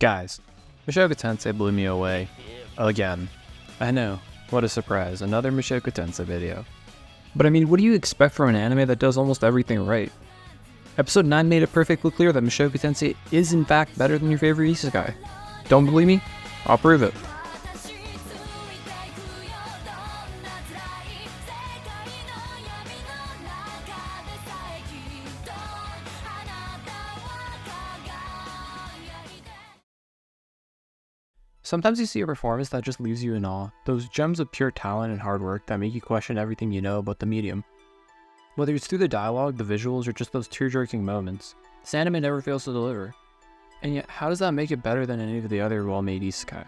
Guys, Mushoku Tensei blew me away. Again. I know, what a surprise, another Mushoku Tensei video. But I mean, what do you expect from an anime that does almost everything right? Episode 9 made it perfectly clear that Mushoku Tensei is in fact better than your favorite isekai. Don't believe me? I'll prove it. Sometimes you see a performance that just leaves you in awe, those gems of pure talent and hard work that make you question everything you know about the medium. Whether it's through the dialogue, the visuals, or just those tear-jerking moments, this anime never fails to deliver. And yet, how does that make it better than any of the other well-made isekai?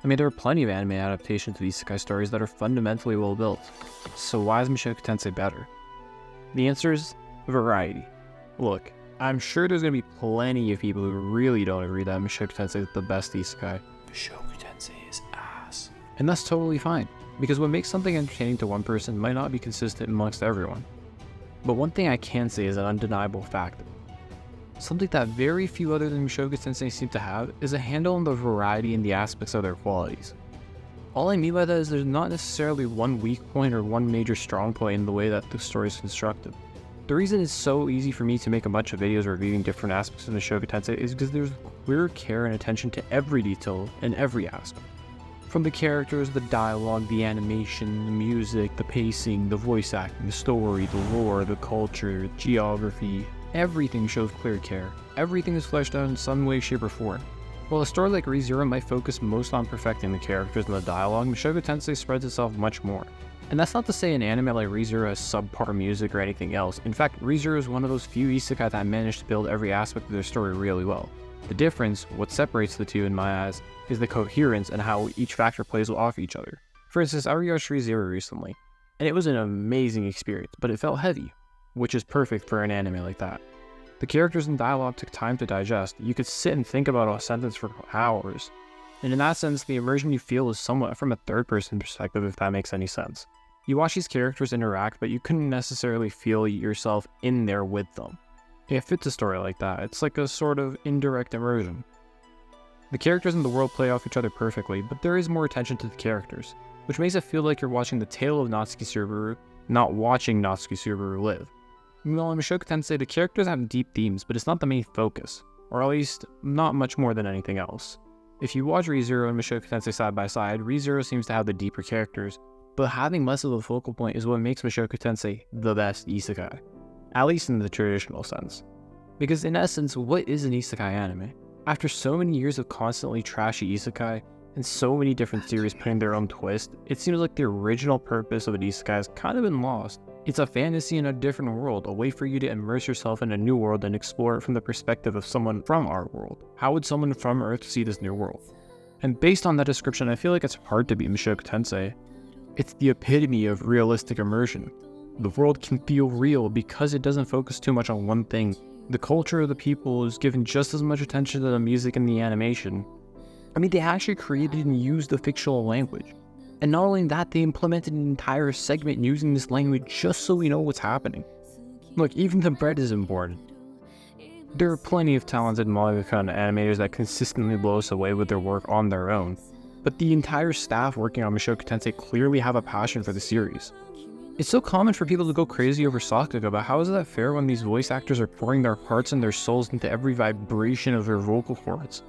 I mean, there are plenty of anime adaptations of isekai stories that are fundamentally well-built, so why is Mushoku Tensei better? The answer is variety. Look, I'm sure there's going to be plenty of people who really don't agree that Mushoku Tensei is the best isekai. Mushoku Tensei is ass. And that's totally fine, because what makes something entertaining to one person might not be consistent amongst everyone. But one thing I can say is an undeniable fact. Something that very few other than Mushoku Tensei seem to have is a handle on the variety in the aspects of their qualities. All I mean by that is there's not necessarily one weak point or one major strong point in the way that the story is constructed. The reason it's so easy for me to make a bunch of videos reviewing different aspects of Mushoku Tensei is because there's clear care and attention to every detail in every aspect. From the characters, the dialogue, the animation, the music, the pacing, the voice acting, the story, the lore, the culture, geography, everything shows clear care. Everything is fleshed out in some way, shape, or form. While a story like Re:Zero might focus most on perfecting the characters and the dialogue, Mushoku Tensei spreads itself much more. And that's not to say an anime like Re:Zero has subpar music or anything else. In fact, Re:Zero is one of those few isekai that managed to build every aspect of their story really well. The difference, what separates the two in my eyes, is the coherence and how each factor plays off each other. For instance, I rewatched Re:Zero recently, and it was an amazing experience, but it felt heavy, which is perfect for an anime like that. The characters and dialogue took time to digest. You could sit and think about a sentence for hours. And in that sense, the immersion you feel is somewhat from a third-person perspective, if that makes any sense. You watch these characters interact, but you couldn't necessarily feel yourself in there with them. It fits a story like that. It's like a sort of indirect immersion. The characters in the world play off each other perfectly, but there is more attention to the characters, which makes it feel like you're watching the tale of Natsuki Subaru, not watching Natsuki Subaru live. Meanwhile, in Mushoku Tensei, the characters have deep themes, but it's not the main focus, or at least not much more than anything else. If you watch Re:Zero and Mushoku Tensei side by side, Re:Zero seems to have the deeper characters, but having less of a focal point is what makes Mushoku Tensei the best isekai, at least in the traditional sense. Because in essence, what is an isekai anime? After so many years of constantly trashy isekai, and so many different series putting their own twist, it seems like the original purpose of an isekai has kind of been lost. It's a fantasy in a different world, a way for you to immerse yourself in a new world and explore it from the perspective of someone from our world. How would someone from Earth see this new world? And based on that description, I feel like it's hard to beat Mushoku Tensei. It's the epitome of realistic immersion. The world can feel real because it doesn't focus too much on one thing. The culture of the people is given just as much attention to the music and the animation. I mean, they actually created and used the fictional language. And not only that, they implemented an entire segment using this language just so we know what's happening. Look, even the bread is important. There are plenty of talented mangaka and animators that consistently blow us away with their work on their own. But the entire staff working on Mushoku Tensei clearly have a passion for the series. It's so common for people to go crazy over Sakuga, but how is that fair when these voice actors are pouring their hearts and their souls into every vibration of their vocal cords?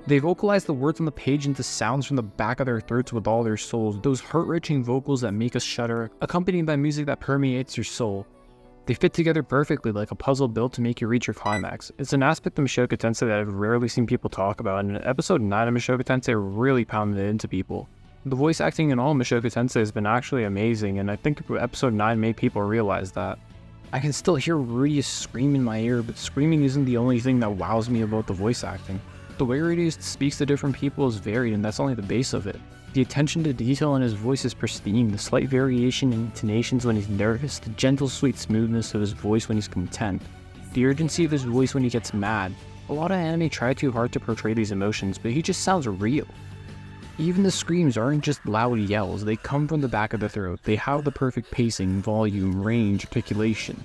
They vocalize the words on the page into sounds from the back of their throats with all their souls, those heart-wrenching vocals that make us shudder, accompanied by music that permeates your soul. They fit together perfectly like a puzzle built to make you reach your climax. It's an aspect of Mushoku Tensei that I've rarely seen people talk about, and in episode 9 of Mushoku Tensei really pounded it into people. The voice acting in all Mushoku Tensei has been actually amazing, and I think episode 9 made people realize that. I can still hear Rudeus scream in my ear, but screaming isn't the only thing that wows me about the voice acting. The way Rudeus speaks to different people is varied, and that's only the base of it. The attention to detail in his voice is pristine, the slight variation in intonations when he's nervous, the gentle sweet smoothness of his voice when he's content, the urgency of his voice when he gets mad. A lot of anime try too hard to portray these emotions, but he just sounds real. Even the screams aren't just loud yells, they come from the back of the throat. They have the perfect pacing, volume, range, articulation.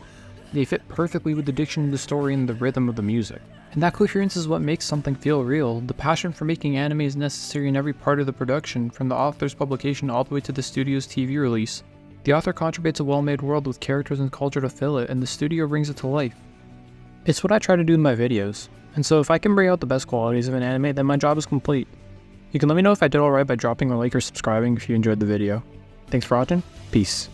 They fit perfectly with the diction of the story and the rhythm of the music. And that coherence is what makes something feel real. The passion for making anime is necessary in every part of the production, from the author's publication all the way to the studio's TV release. The author contributes a well-made world with characters and culture to fill it, and the studio brings it to life. It's what I try to do in my videos, and so if I can bring out the best qualities of an anime, then my job is complete. You can let me know if I did alright by dropping a like or subscribing if you enjoyed the video. Thanks for watching, peace.